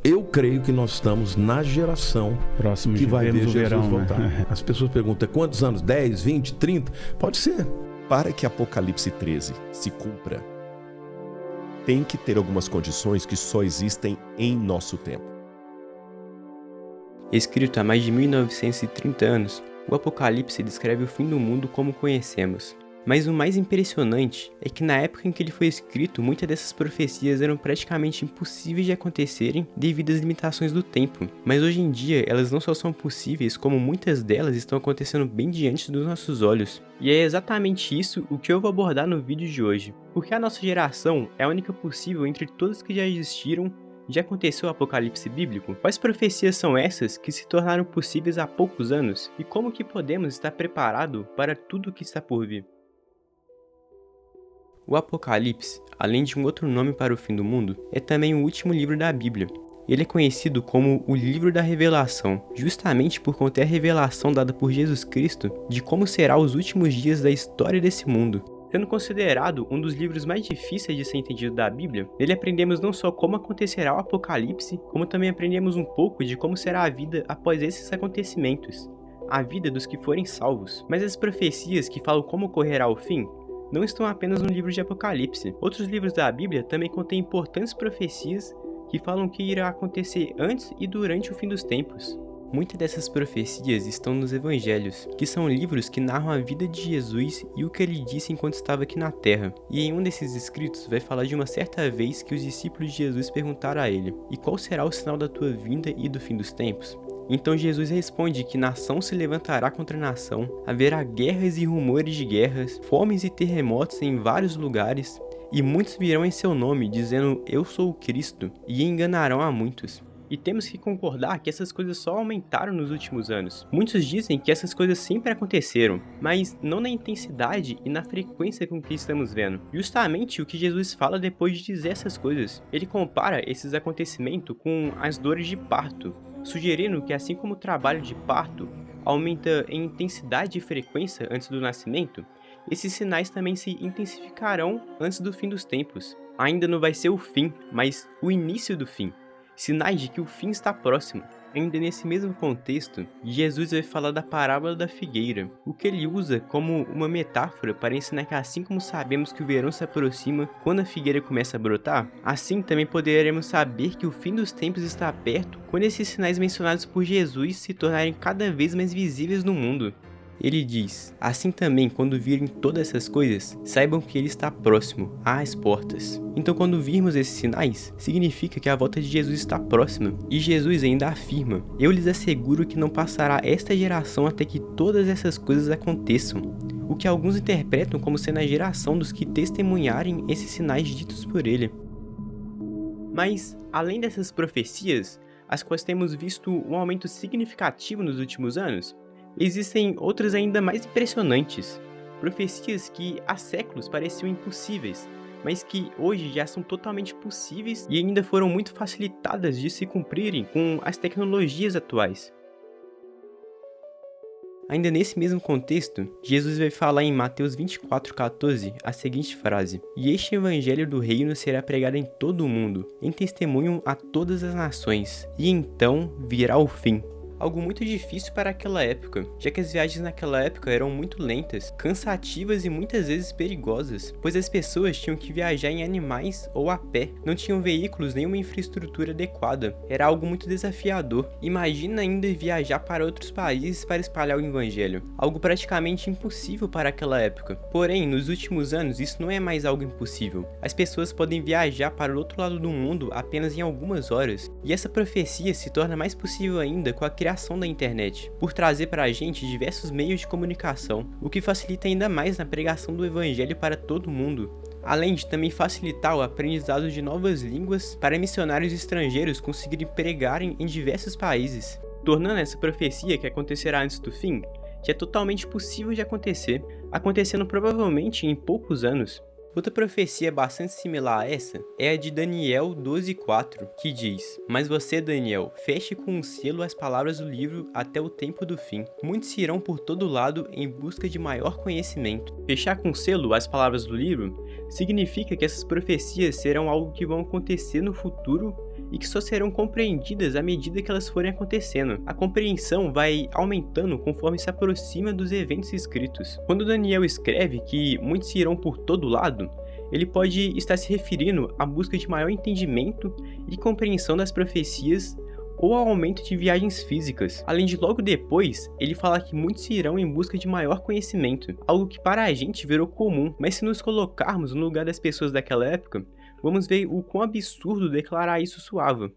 Eu creio que nós estamos na geração Próximo que vai ver o Jesus verão, voltar. né? As pessoas perguntam, quantos anos? 10, 20, 30? Pode ser. Para que Apocalipse 13 se cumpra, tem que ter algumas condições que só existem em nosso tempo. Escrito há mais de 1930 anos, o Apocalipse descreve o fim do mundo como conhecemos. Mas o mais impressionante é que na época em que ele foi escrito, muitas dessas profecias eram praticamente impossíveis de acontecerem devido às limitações do tempo. Mas hoje em dia, elas não só são possíveis, como muitas delas estão acontecendo bem diante dos nossos olhos. E é exatamente isso o que eu vou abordar no vídeo de hoje. Porque a nossa geração é a única possível entre todas que já existiram. Já aconteceu o apocalipse bíblico? Quais profecias são essas que se tornaram possíveis há poucos anos? E como que podemos estar preparados para tudo o que está por vir? O Apocalipse, além de um outro nome para o fim do mundo, é também o último livro da Bíblia. Ele é conhecido como o livro da revelação, justamente por conter a revelação dada por Jesus Cristo de como serão os últimos dias da história desse mundo. Sendo considerado um dos livros mais difíceis de ser entendido da Bíblia, nele aprendemos não só como acontecerá o Apocalipse, como também aprendemos um pouco de como será a vida após esses acontecimentos, a vida dos que forem salvos. Mas as profecias que falam como ocorrerá o fim não estão apenas no livro de Apocalipse. Outros livros da Bíblia também contêm importantes profecias que falam o que irá acontecer antes e durante o fim dos tempos. Muitas dessas profecias estão nos Evangelhos, que são livros que narram a vida de Jesus e o que ele disse enquanto estava aqui na Terra. E em um desses escritos vai falar de uma certa vez que os discípulos de Jesus perguntaram a ele: "E qual será o sinal da tua vinda e do fim dos tempos?" Então Jesus responde que nação se levantará contra nação, haverá guerras e rumores de guerras, fomes e terremotos em vários lugares, e muitos virão em seu nome, dizendo: "Eu sou o Cristo", e enganarão a muitos. E temos que concordar que essas coisas só aumentaram nos últimos anos. Muitos dizem que essas coisas sempre aconteceram, mas não na intensidade e na frequência com que estamos vendo. Justamente o que Jesus fala depois de dizer essas coisas. Ele compara esses acontecimentos com as dores de parto, sugerindo que assim como o trabalho de parto aumenta em intensidade e frequência antes do nascimento, esses sinais também se intensificarão antes do fim dos tempos. Ainda não vai ser o fim, mas o início do fim. Sinais de que o fim está próximo. Ainda nesse mesmo contexto, Jesus vai falar da parábola da figueira, o que ele usa como uma metáfora para ensinar que assim como sabemos que o verão se aproxima quando a figueira começa a brotar, assim também poderemos saber que o fim dos tempos está perto quando esses sinais mencionados por Jesus se tornarem cada vez mais visíveis no mundo. Ele diz: "Assim também, quando virem todas essas coisas, saibam que ele está próximo, às portas." Então, quando virmos esses sinais, significa que a volta de Jesus está próxima. E Jesus ainda afirma: "Eu lhes asseguro que não passará esta geração até que todas essas coisas aconteçam." O que alguns interpretam como sendo a geração dos que testemunharem esses sinais ditos por ele. Mas, além dessas profecias, as quais temos visto um aumento significativo nos últimos anos, existem outras ainda mais impressionantes, profecias que há séculos pareciam impossíveis, mas que hoje já são totalmente possíveis e ainda foram muito facilitadas de se cumprirem com as tecnologias atuais. Ainda nesse mesmo contexto, Jesus vai falar em Mateus 24:14 a seguinte frase: "E este evangelho do reino será pregado em todo o mundo, em testemunho a todas as nações, e então virá o fim." Algo muito difícil para aquela época, já que as viagens naquela época eram muito lentas, cansativas e muitas vezes perigosas, pois as pessoas tinham que viajar em animais ou a pé, não tinham veículos nem uma infraestrutura adequada, era algo muito desafiador. Imagina ainda viajar para outros países para espalhar o evangelho, algo praticamente impossível para aquela época. Porém, nos últimos anos isso não é mais algo impossível, as pessoas podem viajar para o outro lado do mundo apenas em algumas horas, e essa profecia se torna mais possível ainda com a criação da internet, por trazer para a gente diversos meios de comunicação, o que facilita ainda mais na pregação do evangelho para todo mundo, além de também facilitar o aprendizado de novas línguas para missionários estrangeiros conseguirem pregarem em diversos países, tornando essa profecia que acontecerá antes do fim, que é totalmente possível de acontecer, acontecendo provavelmente em poucos anos. Outra profecia bastante similar a essa é a de Daniel 12:4, que diz: "Mas você, Daniel, feche com um selo as palavras do livro até o tempo do fim. Muitos irão por todo lado em busca de maior conhecimento." Fechar com selo as palavras do livro significa que essas profecias serão algo que vão acontecer no futuro e que só serão compreendidas à medida que elas forem acontecendo. A compreensão vai aumentando conforme se aproxima dos eventos escritos. Quando Daniel escreve que muitos irão por todo lado, ele pode estar se referindo à busca de maior entendimento e compreensão das profecias ou ao aumento de viagens físicas. Além de logo depois, ele fala que muitos irão em busca de maior conhecimento, algo que para a gente virou comum, mas se nos colocarmos no lugar das pessoas daquela época, vamos ver o quão absurdo declarar isso soava.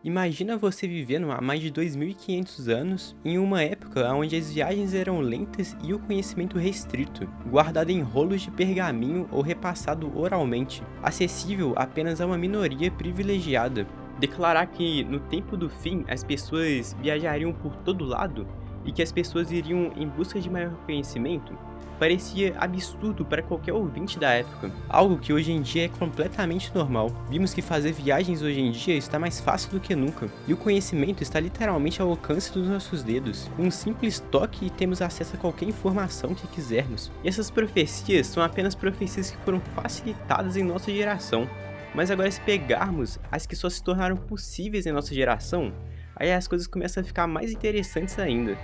Imagina você vivendo há mais de 2.500 anos, em uma época onde as viagens eram lentas e o conhecimento restrito, guardado em rolos de pergaminho ou repassado oralmente, acessível apenas a uma minoria privilegiada. Declarar que no tempo do fim as pessoas viajariam por todo lado e que as pessoas iriam em busca de maior conhecimento parecia absurdo para qualquer ouvinte da época, algo que hoje em dia é completamente normal. Vimos que fazer viagens hoje em dia está mais fácil do que nunca, e o conhecimento está literalmente ao alcance dos nossos dedos. Com um simples toque temos acesso a qualquer informação que quisermos. E essas profecias são apenas profecias que foram facilitadas em nossa geração. Mas agora, se pegarmos as que só se tornaram possíveis em nossa geração, aí as coisas começam a ficar mais interessantes ainda.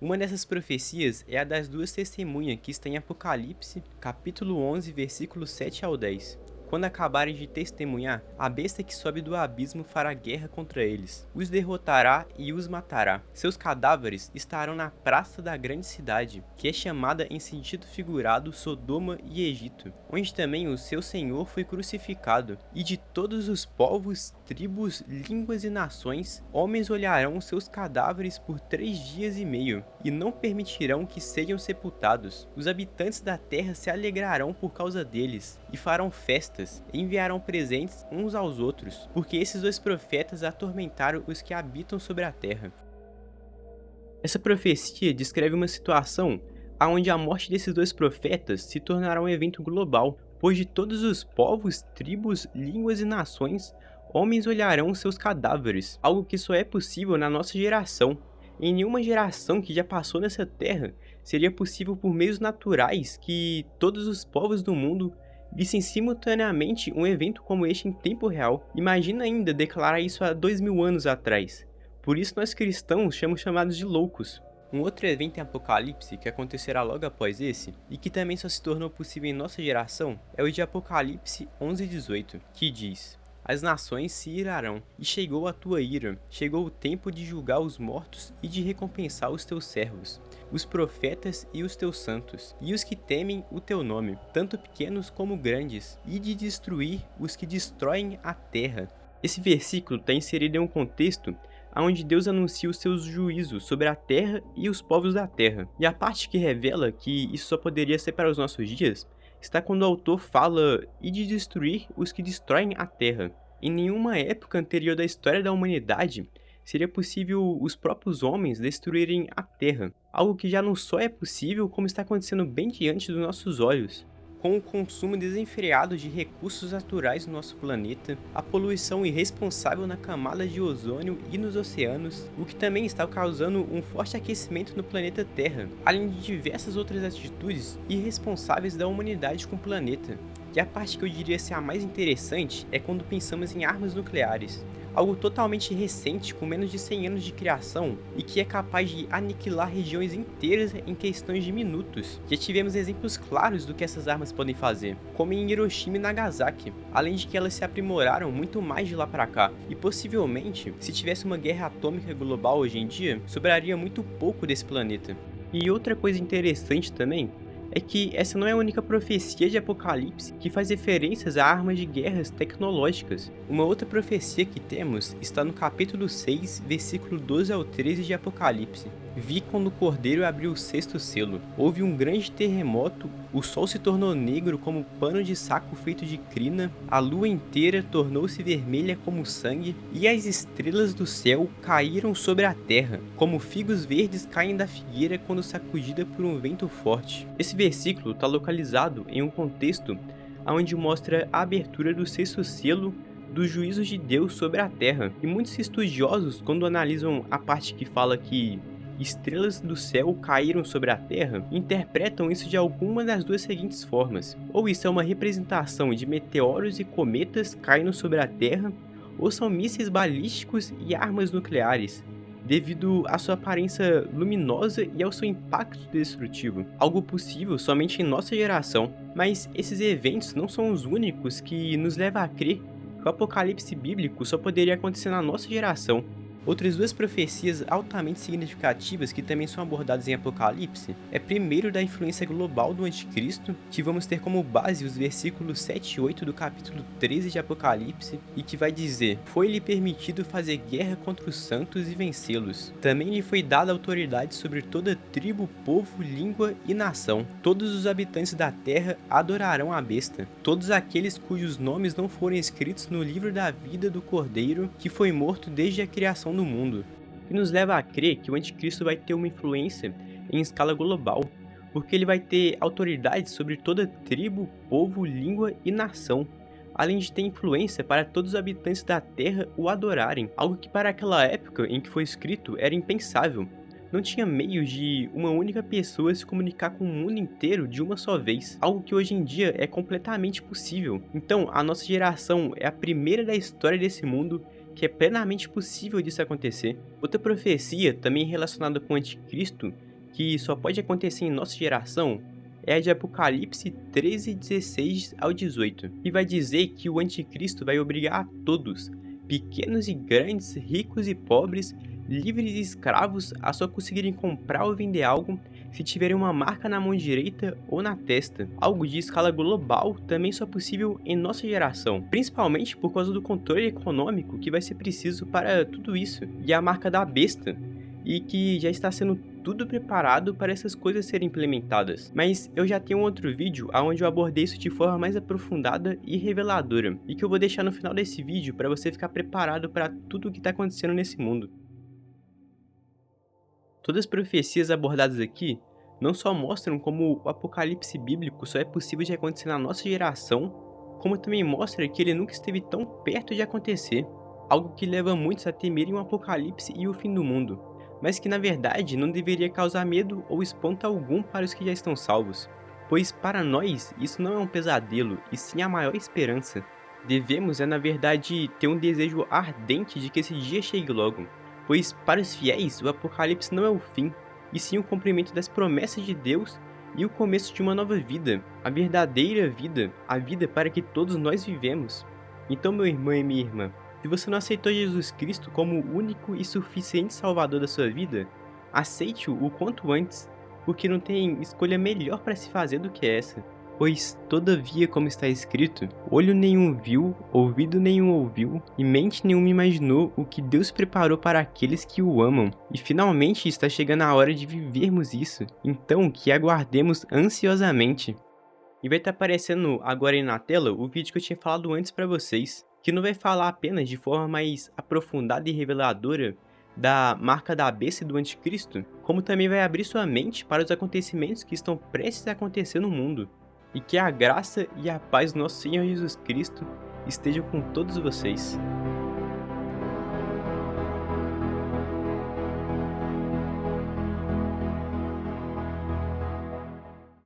Uma dessas profecias é a das duas testemunhas que está em Apocalipse, capítulo 11, versículos 7 ao 10. Quando acabarem de testemunhar, a besta que sobe do abismo fará guerra contra eles, os derrotará e os matará. Seus cadáveres estarão na praça da grande cidade, que é chamada em sentido figurado Sodoma e Egito, onde também o seu Senhor foi crucificado. E de todos os povos, tribos, línguas e nações, homens olharão seus cadáveres por 3 dias e meio, e não permitirão que sejam sepultados. Os habitantes da terra se alegrarão por causa deles, e farão festas, e enviarão presentes uns aos outros, porque esses dois profetas atormentaram os que habitam sobre a terra. Essa profecia descreve uma situação onde a morte desses dois profetas se tornará um evento global, pois de todos os povos, tribos, línguas e nações, homens olharão seus cadáveres, algo que só é possível na nossa geração. Em nenhuma geração que já passou nessa terra seria possível por meios naturais que todos os povos do mundo vissem simultaneamente um evento como este em tempo real. Imagina ainda declarar isso há 2000 anos atrás. Por isso nós cristãos somos chamados de loucos. Um outro evento em Apocalipse que acontecerá logo após esse, e que também só se tornou possível em nossa geração, é o de Apocalipse 11:18, que diz: As nações se irarão, e chegou a tua ira, chegou o tempo de julgar os mortos e de recompensar os teus servos, os profetas e os teus santos, e os que temem o teu nome, tanto pequenos como grandes, e de destruir os que destroem a terra. Esse versículo está inserido em um contexto onde Deus anuncia os seus juízos sobre a terra e os povos da terra. E a parte que revela que isso só poderia ser para os nossos dias está quando o autor fala e de destruir os que destroem a terra. Em nenhuma época anterior da história da humanidade seria possível os próprios homens destruírem a terra, algo que já não só é possível, como está acontecendo bem diante dos nossos olhos. Com o consumo desenfreado de recursos naturais no nosso planeta, a poluição irresponsável na camada de ozônio e nos oceanos, o que também está causando um forte aquecimento no planeta Terra, além de diversas outras atitudes irresponsáveis da humanidade com o planeta. E a parte que eu diria ser a mais interessante é quando pensamos em armas nucleares. Algo totalmente recente, com menos de 100 anos de criação, e que é capaz de aniquilar regiões inteiras em questões de minutos. Já tivemos exemplos claros do que essas armas podem fazer, como em Hiroshima e Nagasaki, além de que elas se aprimoraram muito mais de lá pra cá, e possivelmente, se tivesse uma guerra atômica global hoje em dia, sobraria muito pouco desse planeta. E outra coisa interessante também é que essa não é a única profecia de Apocalipse que faz referências a armas de guerras tecnológicas. Uma outra profecia que temos está no capítulo 6, versículo 12 ao 13 de Apocalipse. Vi quando o Cordeiro abriu o 6º selo. Houve um grande terremoto, o sol se tornou negro como pano de saco feito de crina, a lua inteira tornou-se vermelha como sangue, e as estrelas do céu caíram sobre a terra, como figos verdes caem da figueira quando sacudida por um vento forte. Esse versículo está localizado em um contexto onde mostra a abertura do 6º selo dos juízos de Deus sobre a terra. E muitos estudiosos, quando analisam a parte que fala que estrelas do céu caíram sobre a Terra, interpretam isso de alguma das duas seguintes formas. Ou isso é uma representação de meteoros e cometas caindo sobre a Terra, ou são mísseis balísticos e armas nucleares, devido à sua aparência luminosa e ao seu impacto destrutivo. Algo possível somente em nossa geração. Mas esses eventos não são os únicos que nos levam a crer que o apocalipse bíblico só poderia acontecer na nossa geração. Outras duas profecias altamente significativas que também são abordadas em Apocalipse é primeiro da influência global do anticristo, que vamos ter como base os versículos 7 e 8 do capítulo 13 de Apocalipse, e que vai dizer: foi-lhe permitido fazer guerra contra os santos e vencê-los. Também lhe foi dada autoridade sobre toda tribo, povo, língua e nação. Todos os habitantes da terra adorarão a besta, todos aqueles cujos nomes não forem escritos no livro da vida do Cordeiro, que foi morto desde a criação do mundo, e nos leva a crer que o anticristo vai ter uma influência em escala global, porque ele vai ter autoridade sobre toda tribo, povo, língua e nação, além de ter influência para todos os habitantes da terra o adorarem, algo que para aquela época em que foi escrito era impensável. Não tinha meios de uma única pessoa se comunicar com o mundo inteiro de uma só vez, algo que hoje em dia é completamente possível. Então, a nossa geração é a primeira da história desse mundo que é plenamente possível disso acontecer. Outra profecia, também relacionada com o anticristo, que só pode acontecer em nossa geração, é a de Apocalipse 13, 16 ao 18, e vai dizer que o anticristo vai obrigar a todos, pequenos e grandes, ricos e pobres, livres e escravos, a só conseguirem comprar ou vender algo se tiverem uma marca na mão direita ou na testa. Algo de escala global também só é possível em nossa geração, principalmente por causa do controle econômico que vai ser preciso para tudo isso, e a marca da besta, e que já está sendo tudo preparado para essas coisas serem implementadas. Mas eu já tenho um outro vídeo onde eu abordei isso de forma mais aprofundada e reveladora, e que eu vou deixar no final desse vídeo para você ficar preparado para tudo o que está acontecendo nesse mundo. Todas as profecias abordadas aqui não só mostram como o apocalipse bíblico só é possível de acontecer na nossa geração, como também mostra que ele nunca esteve tão perto de acontecer, algo que leva muitos a temerem o apocalipse e o fim do mundo, mas que na verdade não deveria causar medo ou espanto algum para os que já estão salvos, pois para nós isso não é um pesadelo, e sim a maior esperança. Devemos na verdade ter um desejo ardente de que esse dia chegue logo, pois para os fiéis o apocalipse não é o fim, e sim o cumprimento das promessas de Deus e o começo de uma nova vida, a verdadeira vida, a vida para que todos nós vivemos. Então, meu irmão e minha irmã, se você não aceitou Jesus Cristo como o único e suficiente Salvador da sua vida, aceite-o o quanto antes, porque não tem escolha melhor para se fazer do que essa. Pois, todavia, como está escrito, olho nenhum viu, ouvido nenhum ouviu, e mente nenhuma imaginou o que Deus preparou para aqueles que o amam. E finalmente está chegando a hora de vivermos isso, então que aguardemos ansiosamente. E vai estar aparecendo agora aí na tela o vídeo que eu tinha falado antes para vocês, que não vai falar apenas de forma mais aprofundada e reveladora da marca da besta e do anticristo, como também vai abrir sua mente para os acontecimentos que estão prestes a acontecer no mundo. E que a graça e a paz do nosso Senhor Jesus Cristo estejam com todos vocês.